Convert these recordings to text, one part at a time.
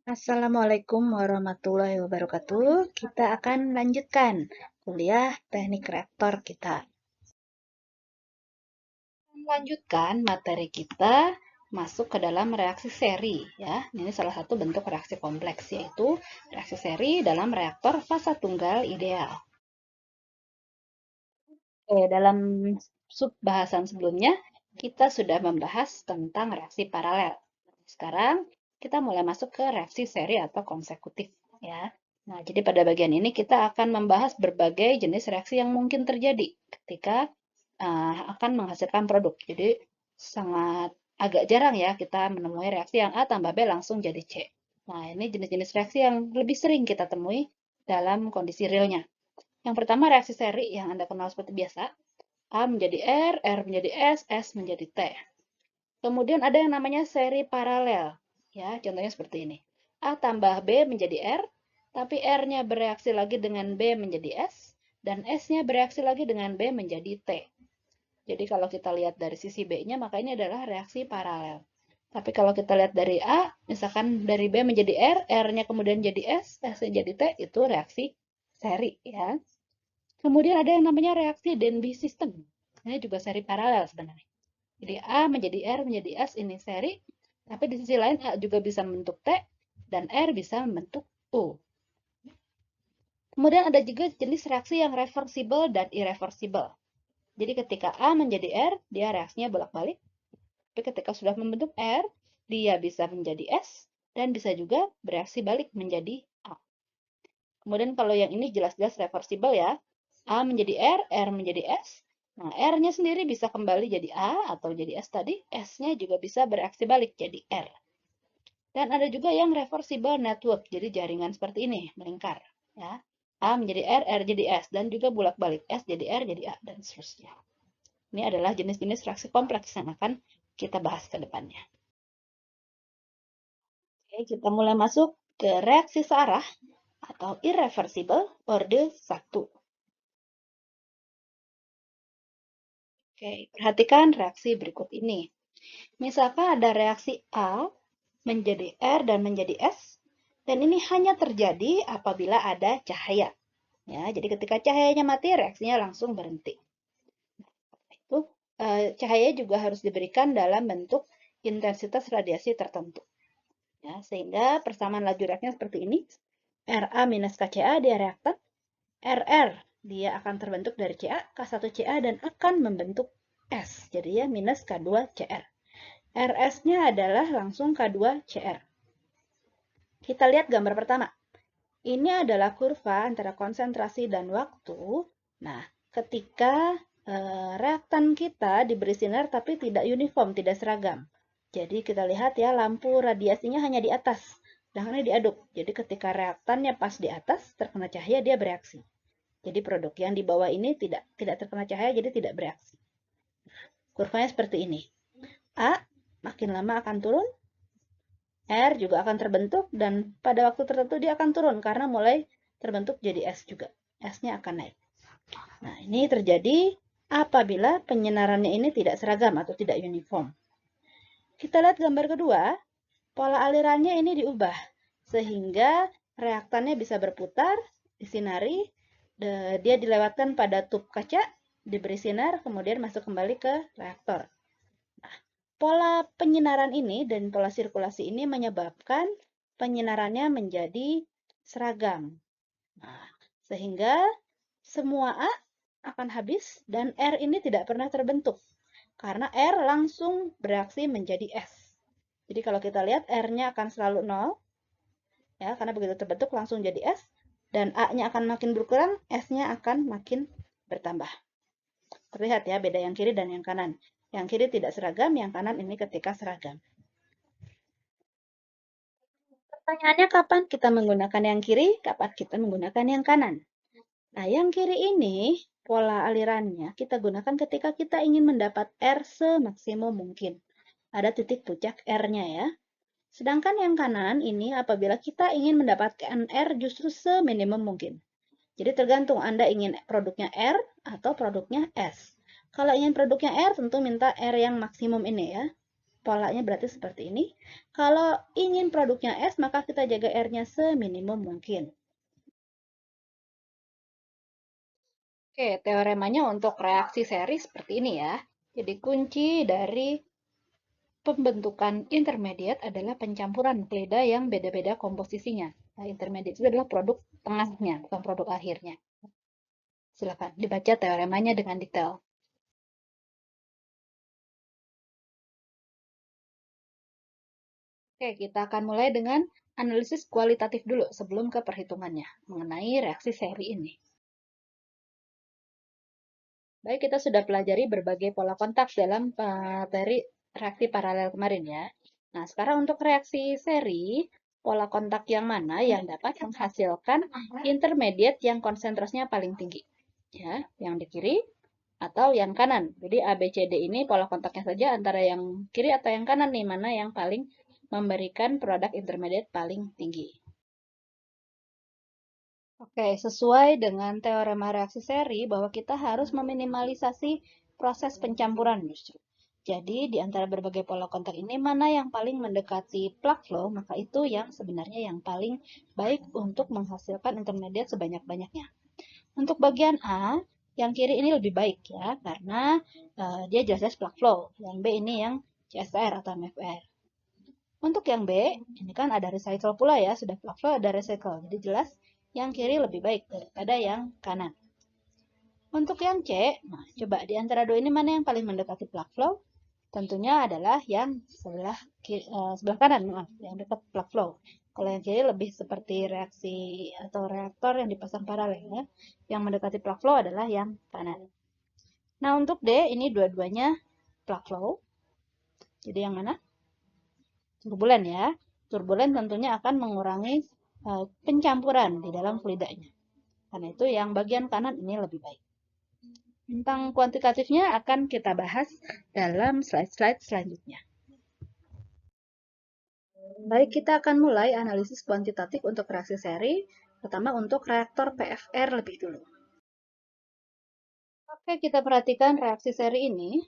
Assalamualaikum warahmatullahi wabarakatuh. Kita akan lanjutkan kuliah teknik reaktor kita. Lanjutkan materi kita masuk ke dalam reaksi seri ya. Ini salah satu bentuk reaksi kompleks yaitu reaksi seri dalam reaktor fasa tunggal ideal. Dalam sub bahasan sebelumnya kita sudah membahas tentang reaksi paralel. Sekarang kita mulai masuk ke reaksi seri atau konsekutif ya. Nah, jadi pada bagian ini kita akan membahas berbagai jenis reaksi yang mungkin terjadi ketika akan menghasilkan produk. Jadi sangat agak jarang ya kita menemui reaksi yang A tambah B langsung jadi C. Nah, ini jenis-jenis reaksi yang lebih sering kita temui dalam kondisi realnya. Yang pertama reaksi seri yang Anda kenal seperti biasa. A menjadi R menjadi S menjadi T. Kemudian ada yang namanya seri paralel. Ya, contohnya seperti ini. A tambah B menjadi R, tapi R-nya bereaksi lagi dengan B menjadi S, dan S-nya bereaksi lagi dengan B menjadi T. Jadi kalau kita lihat dari sisi B-nya, maka ini adalah reaksi paralel. Tapi kalau kita lihat dari A, misalkan dari B menjadi R, R-nya kemudian jadi S, S-nya jadi T, itu reaksi seri ya. Kemudian ada yang namanya reaksi Denby system. Ini juga seri paralel sebenarnya. Jadi A menjadi R menjadi S ini seri, tapi di sisi lain A juga bisa membentuk T dan R bisa membentuk U. Kemudian ada juga jenis reaksi yang reversible dan irreversible. Jadi ketika A menjadi R, dia reaksinya bolak-balik. Tapi ketika sudah membentuk R, dia bisa menjadi S dan bisa juga bereaksi balik menjadi A. Kemudian kalau yang ini jelas-jelas reversible ya. A menjadi R menjadi S. Nah, R-nya sendiri bisa kembali jadi A atau jadi S tadi. S-nya juga bisa bereaksi balik jadi R. Dan ada juga yang reversible network, jadi jaringan seperti ini, melingkar. Ya. A menjadi R jadi S, dan juga bolak-balik S jadi R jadi A, dan seterusnya. Ini adalah jenis-jenis reaksi kompleks yang akan kita bahas ke depannya. Oke, kita mulai masuk ke reaksi searah atau irreversible orde 1. Oke, perhatikan reaksi berikut ini. Misalkan ada reaksi A menjadi R dan menjadi S, dan ini hanya terjadi apabila ada cahaya. Ya, jadi ketika cahayanya mati, reaksinya langsung berhenti. Itu cahaya juga harus diberikan dalam bentuk intensitas radiasi tertentu. Ya, sehingga persamaan laju reaksinya seperti ini. Ra minus KCa dia reaktan. Rr dia akan terbentuk dari Ca, K1Ca dan akan membentuk S. Jadi ya minus K2Cr. Rs-nya adalah langsung K2Cr. Kita lihat gambar pertama. Ini adalah kurva antara konsentrasi dan waktu. Nah, ketika reaktan kita diberi sinar tapi tidak uniform, tidak seragam. Jadi kita lihat ya, lampu radiasinya hanya di atas, sedangkan ini diaduk. Jadi ketika reaktannya pas di atas, terkena cahaya, dia bereaksi. Jadi produk yang di bawah ini tidak terkena cahaya, jadi tidak bereaksi. Kurvanya seperti ini. A makin lama akan turun, R juga akan terbentuk, dan pada waktu tertentu dia akan turun karena mulai terbentuk jadi S juga. S-nya akan naik. Nah, ini terjadi apabila penyinarannya ini tidak seragam atau tidak uniform. Kita lihat gambar kedua, pola alirannya ini diubah, sehingga reaktannya bisa berputar, disinari, dia dilewatkan pada tub kaca, diberi sinar, kemudian masuk kembali ke reaktor. Pola penyinaran ini dan pola sirkulasi ini menyebabkan penyinarannya menjadi seragam. Nah, sehingga semua A akan habis dan R ini tidak pernah terbentuk. Karena R langsung bereaksi menjadi S. Jadi kalau kita lihat R-nya akan selalu 0. Ya, karena begitu terbentuk langsung jadi S. Dan A-nya akan makin berkurang, S-nya akan makin bertambah. Terlihat ya beda yang kiri dan yang kanan. Yang kiri tidak seragam, yang kanan ini ketika seragam. Pertanyaannya kapan kita menggunakan yang kiri, kapan kita menggunakan yang kanan. Nah, yang kiri ini pola alirannya kita gunakan ketika kita ingin mendapat R semaksimum mungkin. Ada titik puncak R-nya ya. Sedangkan yang kanan ini apabila kita ingin mendapatkan R justru seminimum mungkin. Jadi tergantung Anda ingin produknya R atau produknya S. Kalau ingin produknya R tentu minta R yang maksimum ini ya. polanya berarti seperti ini. Kalau ingin produknya S, maka kita jaga R-nya seminimum mungkin. Oke, teoremanya untuk reaksi seri seperti ini ya. Jadi kunci dari pembentukan intermediate adalah pencampuran nukleida yang beda-beda komposisinya. Nah, intermediate itu adalah produk tengahnya, bukan produk akhirnya. Silakan dibaca teoremanya dengan detail. Oke, kita akan mulai dengan analisis kualitatif dulu sebelum ke perhitungannya mengenai reaksi seri ini. Baik, kita sudah pelajari berbagai pola kontak dalam materi reaksi paralel kemarin ya. Nah, sekarang untuk reaksi seri, pola kontak yang mana yang dapat menghasilkan intermediate yang konsentrasinya paling tinggi? Ya, yang di kiri atau yang kanan. Jadi A, B, C, D ini pola kontaknya saja antara yang kiri atau yang kanan nih, mana yang paling memberikan produk intermediate paling tinggi. Oke, sesuai dengan teorema reaksi seri bahwa kita harus meminimalisasi proses pencampuran justru. Jadi, di antara berbagai pola kontak ini, mana yang paling mendekati plug flow, maka itu yang sebenarnya yang paling baik untuk menghasilkan intermediate sebanyak-banyaknya. Untuk bagian A, yang kiri ini lebih baik ya, karena dia jelas-jelas plug flow. Yang B ini yang CSR atau MFR. Untuk yang B, ini kan ada recycle pula ya, sudah plug flow ada recycle. Jadi jelas yang kiri lebih baik daripada yang kanan. Untuk yang C, nah coba di antara dua ini mana yang paling mendekati plug flow? Tentunya adalah yang sebelah kanan, maaf, yang dekat plug flow. Kalau yang kiri lebih seperti reaksi atau reaktor yang dipasang paralel ya. Yang mendekati plug flow adalah yang kanan. Nah, untuk D ini dua-duanya plug flow. Jadi yang mana? Turbulen ya. Turbulen tentunya akan mengurangi pencampuran di dalam fluidanya. Karena itu yang bagian kanan ini lebih baik. Tentang kuantitatifnya akan kita bahas dalam slide-slide selanjutnya. Baik, kita akan mulai analisis kuantitatif untuk reaksi seri, pertama untuk reaktor PFR lebih dulu. Oke, kita perhatikan reaksi seri ini.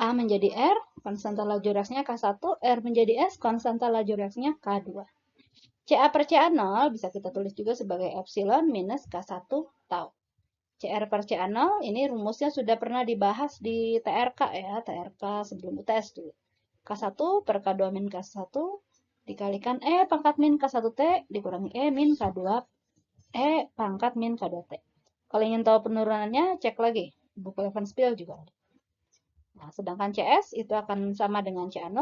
A menjadi R, konstanta laju reaksinya K1, R menjadi S, konstanta laju reaksinya K2. Ca per Ca0 bisa kita tulis juga sebagai epsilon minus K1 tau. Cr per Ca0 ini rumusnya sudah pernah dibahas di TRK ya, TRK sebelum UTS dulu. K1 per K2 min K1 dikalikan E pangkat min K1T dikurangi E min K2 E pangkat min K2T. Kalau ingin tahu penurunannya, cek lagi. Buku Levenspiel juga ada. Nah, sedangkan CS itu akan sama dengan Ca0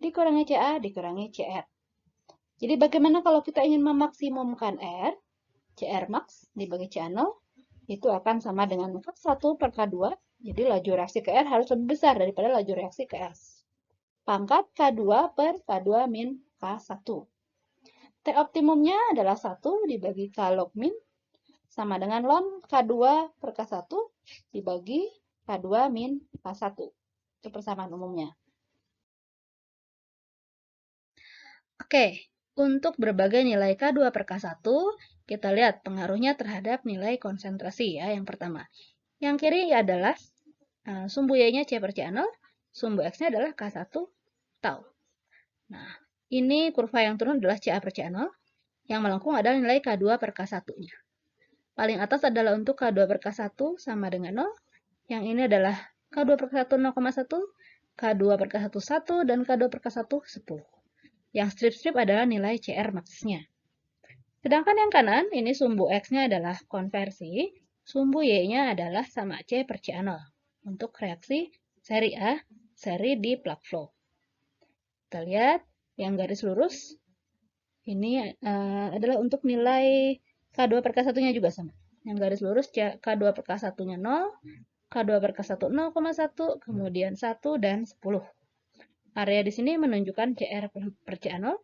dikurangi Ca dikurangi Cr. Jadi bagaimana kalau kita ingin memaksimumkan R, Cr max dibagi Ca0, itu akan sama dengan K1 per K2, jadi laju reaksi ke R harus lebih besar daripada laju reaksi ke S. Pangkat K2 per K2 min K1. T optimumnya adalah 1 dibagi K log min, sama dengan ln K2 per K1 dibagi K2 min K1. Itu persamaan umumnya. Oke, untuk berbagai nilai K2 per K1, kita lihat pengaruhnya terhadap nilai konsentrasi ya, yang pertama. Yang kiri adalah sumbu Y-nya C per C0, sumbu X-nya adalah K1 tau. Nah, ini kurva yang turun adalah Ca per C0, yang melengkung adalah nilai K2 per K1-nya. Paling atas adalah untuk K2 per K1 sama dengan 0, yang ini adalah K2 per K1 0,1, K2 per K1 1, dan K2 per K1 10. Yang strip-strip adalah nilai Cr max-nya. Sedangkan yang kanan, ini sumbu X-nya adalah konversi, sumbu Y-nya adalah sama C per C0 untuk reaksi seri A, seri di plug flow. Kita lihat yang garis lurus, ini adalah untuk nilai K2 per K1-nya juga sama. Yang garis lurus K2 per K1-nya 0, K2 per K1 0,1, kemudian 1 dan 10. Area di sini menunjukkan Cr per Ca0,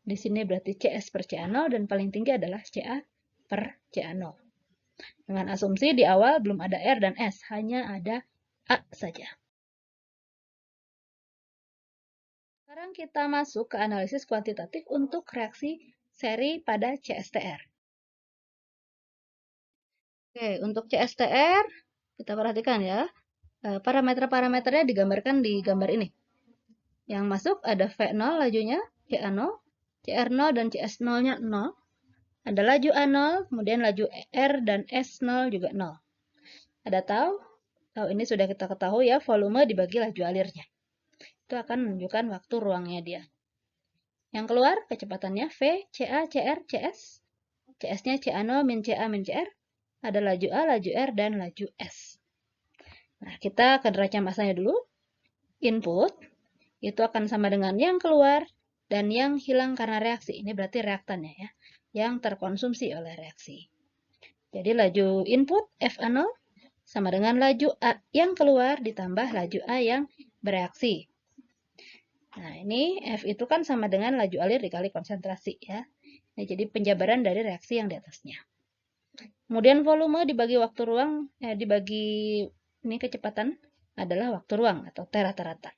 di sini berarti Cs per Ca0, dan paling tinggi adalah Ca per Ca0. Dengan asumsi di awal belum ada R dan S, hanya ada A saja. Sekarang kita masuk ke analisis kuantitatif untuk reaksi seri pada CSTR. Oke, untuk CSTR, kita perhatikan ya, parameter-parameternya digambarkan di gambar ini. Yang masuk ada V0 lajunya, CA0, CR0 dan CS0-nya 0. Ada laju A0, kemudian laju R dan S0 juga 0. Ada tau? Tau ini sudah kita ketahui ya, volume dibagi laju alirnya. Itu akan menunjukkan waktu ruangnya dia. Yang keluar kecepatannya V, CA, CR, CS. CS-nya CA0 min CA min CR. Ada laju A, laju R, dan laju S. Nah, kita ke neraca massanya dulu. Input itu akan sama dengan yang keluar dan yang hilang karena reaksi. Ini berarti reaktannya ya, yang terkonsumsi oleh reaksi. Jadi laju input FA0 sama dengan laju A yang keluar ditambah laju A yang bereaksi. Nah, ini F itu kan sama dengan laju alir dikali konsentrasi ya. Ini jadi penjabaran dari reaksi yang di atasnya. Kemudian volume dibagi waktu ruang, dibagi ini kecepatan adalah waktu ruang atau T rata-rata.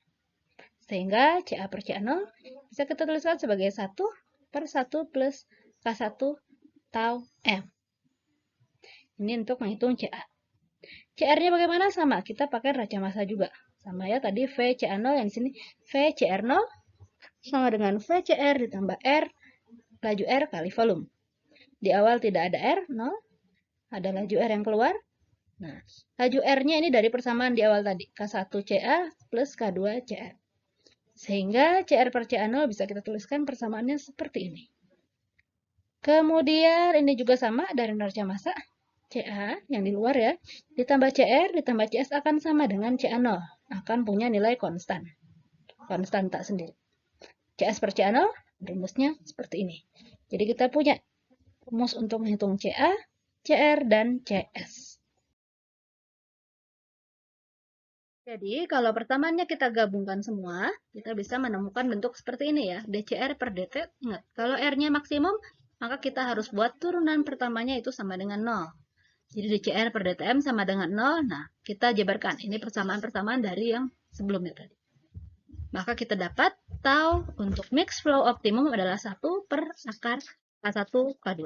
Sehingga CA per CA0 bisa kita tuliskan sebagai 1 per 1 plus K1 tau M. Ini untuk menghitung CA. CR-nya bagaimana? Sama, kita pakai neraca massa juga. Sama ya, tadi VCA0 yang di sini VCR0 sama dengan VCR ditambah R, laju R kali volume. Di awal tidak ada R, 0. Ada laju R yang keluar. Nah, laju R-nya ini dari persamaan di awal tadi, K1CA plus K2CR. Sehingga CR per CA0 bisa kita tuliskan persamaannya seperti ini. Kemudian ini juga sama dari neraca massa. CA yang di luar ya, ditambah CR ditambah CS akan sama dengan CA0. Akan punya nilai konstan. Konstanta sendiri. CS per CA0, rumusnya seperti ini. Jadi kita punya rumus untuk menghitung CA, CR, dan CS. Jadi, kalau pertamanya kita gabungkan semua, kita bisa menemukan bentuk seperti ini ya, DCR per DT. Ingat, kalau R-nya maksimum, maka kita harus buat turunan pertamanya itu sama dengan 0. Jadi DCR per DTM sama dengan 0. Nah, kita jabarkan. Ini persamaan-persamaan dari yang sebelumnya tadi. Maka kita dapat tau untuk mix flow optimum adalah 1 per akar K1 K2.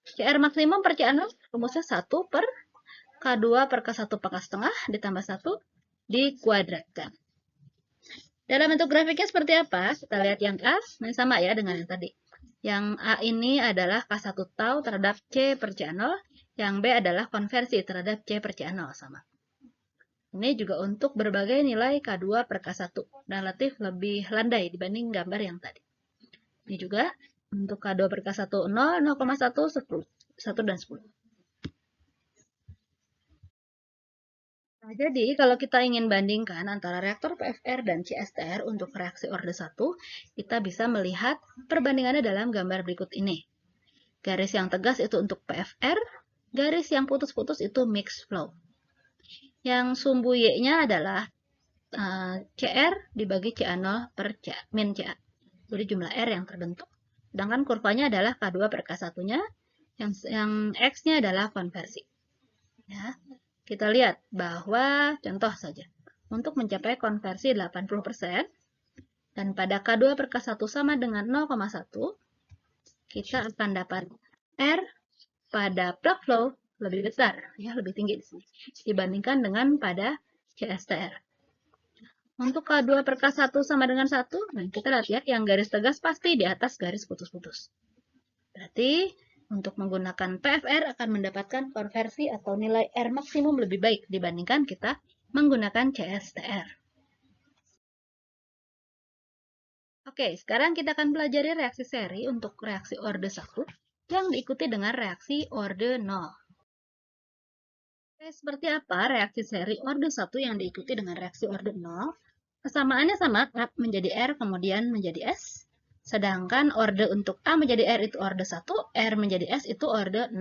CR maksimum per CA0 rumusnya 1 per K2 per K1 pangkat setengah ditambah 1 dikuadratkan. Dalam bentuk grafiknya seperti apa? Kita lihat yang A, nah sama ya dengan yang tadi. Yang A ini adalah K1 tau terhadap C per CA0, yang B adalah konversi terhadap C per CA0 sama. Ini juga untuk berbagai nilai K2 per K1, relatif lebih landai dibanding gambar yang tadi. Ini juga untuk K2 per K1 0, 0,1, 10, 1 dan 10. Nah, jadi kalau kita ingin bandingkan antara reaktor PFR dan CSTR untuk reaksi orde 1, kita bisa melihat perbandingannya dalam gambar berikut ini. Garis yang tegas itu untuk PFR, garis yang putus-putus itu mixed flow. Yang sumbu Y-nya adalah CR dibagi CA0 per min CA. Jadi jumlah R yang terbentuk. Sedangkan kurvanya adalah K2 per K1-nya, yang X-nya adalah konversi. Ya. Kita lihat bahwa, contoh saja, untuk mencapai konversi 80%, dan pada K2 per K1 sama dengan 0,1, kita akan dapat R pada plug flow lebih besar, ya lebih tinggi di sini, dibandingkan dengan pada CSTR. Untuk K2 per K1 sama dengan 1, nah kita lihat ya, yang garis tegas pasti di atas garis putus-putus. Berarti, untuk menggunakan PFR akan mendapatkan konversi atau nilai R maksimum lebih baik dibandingkan kita menggunakan CSTR. Oke, sekarang kita akan pelajari reaksi seri untuk reaksi orde 1 yang diikuti dengan reaksi orde 0. Oke, seperti apa reaksi seri orde 1 yang diikuti dengan reaksi orde 0? Kesamaannya sama, A menjadi R kemudian menjadi S. Sedangkan orde untuk A menjadi R itu orde 1, R menjadi S itu orde 0.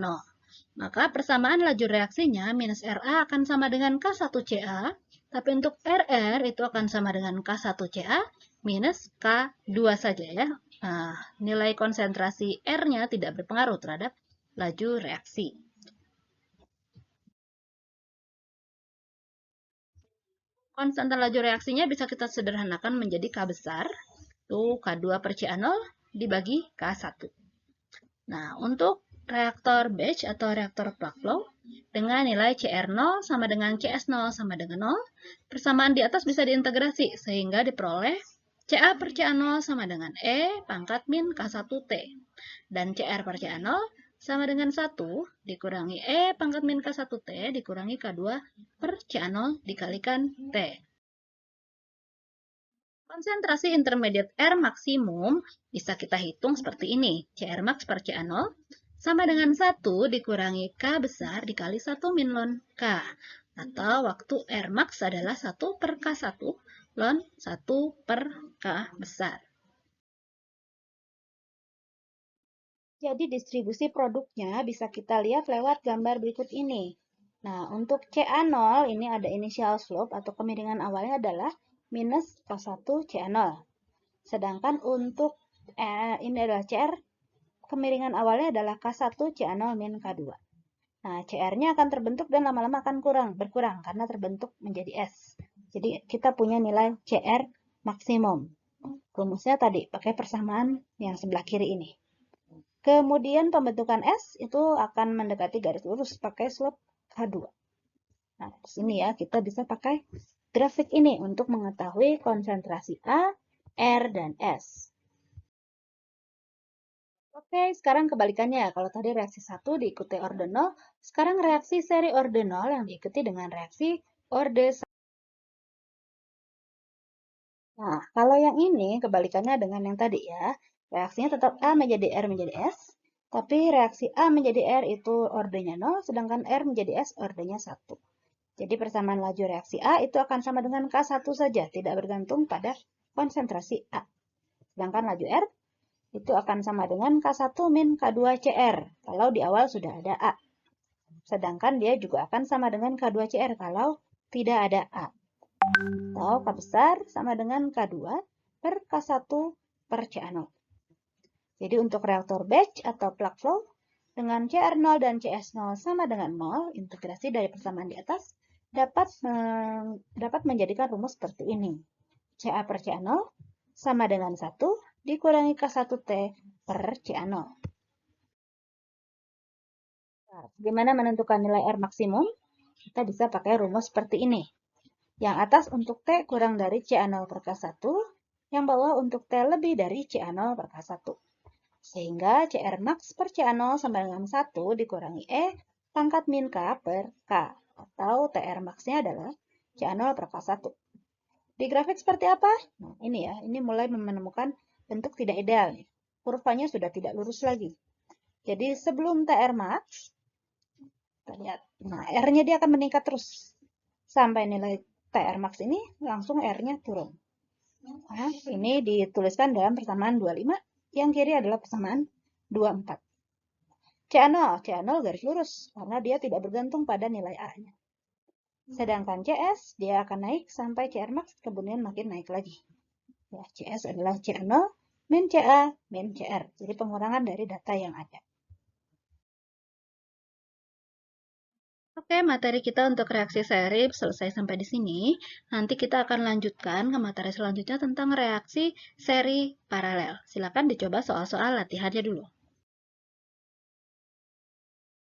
Maka persamaan laju reaksinya minus RA akan sama dengan K1CA, tapi untuk RR itu akan sama dengan K1CA minus K2 saja ya. Nah, nilai konsentrasi R-nya tidak berpengaruh terhadap laju reaksi. Konstanta laju reaksinya bisa kita sederhanakan menjadi K besar, itu K2 per CA0 dibagi K1. Nah, untuk reaktor batch atau reaktor plug flow, dengan nilai CR0 sama dengan CS0 sama dengan 0, persamaan di atas bisa diintegrasi sehingga diperoleh CA per CA0 sama dengan E pangkat min K1T. Dan CR per CA0 sama dengan 1 dikurangi E pangkat min K1T dikurangi K2 per CA0 dikalikan T. Konsentrasi intermediate R maksimum bisa kita hitung seperti ini. CR max per CA0 sama dengan 1 dikurangi K besar dikali 1 min ln K. Atau waktu R max adalah 1 per K1 ln 1 per K besar. Jadi distribusi produknya bisa kita lihat lewat gambar berikut ini. Nah, untuk CA0 ini ada initial slope atau kemiringan awalnya adalah minus K1 CA0. Sedangkan untuk ini adalah CR, kemiringan awalnya adalah K1 CA0 min K2. Nah, CR-nya akan terbentuk dan lama-lama akan berkurang karena terbentuk menjadi S. Jadi kita punya nilai CR maksimum. Rumusnya tadi pakai persamaan yang sebelah kiri ini. Kemudian pembentukan S itu akan mendekati garis lurus pakai slope K2. Nah, di sini ya kita bisa pakai grafik ini untuk mengetahui konsentrasi A, R, dan S. Oke, sekarang kebalikannya. Kalau tadi reaksi 1 diikuti orde 0, sekarang reaksi seri orde 0 yang diikuti dengan reaksi orde 1. Nah, kalau yang ini kebalikannya dengan yang tadi ya. Reaksinya tetap A menjadi R menjadi S, tapi reaksi A menjadi R itu ordenya 0, sedangkan R menjadi S ordenya 1. Jadi persamaan laju reaksi A itu akan sama dengan K1 saja, tidak bergantung pada konsentrasi A. Sedangkan laju R itu akan sama dengan K1 min K2 CR kalau di awal sudah ada A. Sedangkan dia juga akan sama dengan K2 CR kalau tidak ada A. Atau K besar sama dengan K2 per K1 per CA0. Jadi untuk reaktor batch atau plug flow, dengan CR0 dan CS0 sama dengan 0, integrasi dari persamaan di atas dapat menjadikan rumus seperti ini. CA per CA0 sama dengan 1 dikurangi K1T per CA0. Nah, bagaimana menentukan nilai R maksimum? Kita bisa pakai rumus seperti ini. Yang atas untuk T kurang dari CA0 per K1, yang bawah untuk T lebih dari CA0 per K1. Sehingga CR max per CA0 sama dengan 1 dikurangi E pangkat min K per K. Atau TR max-nya adalah CA0 per K1. Di grafik seperti apa? Nah, ini ya, ini mulai menemukan bentuk tidak ideal. Kurvanya sudah tidak lurus lagi. Jadi sebelum TR max, kita lihat, nah R-nya dia akan meningkat terus. Sampai nilai TR max ini langsung R-nya turun. Nah, ini dituliskan dalam persamaan 25, yang kiri adalah persamaan 24. CA0 garis lurus, karena dia tidak bergantung pada nilai A-nya. Sedangkan CS, dia akan naik sampai CR max, kemudian makin naik lagi. Ya, CS adalah CA0 min CA min CR. Jadi pengurangan dari data yang ada. Oke, materi kita untuk reaksi seri selesai sampai di sini. Nanti kita akan lanjutkan ke materi selanjutnya tentang reaksi seri paralel. Silakan dicoba soal-soal latihannya dulu.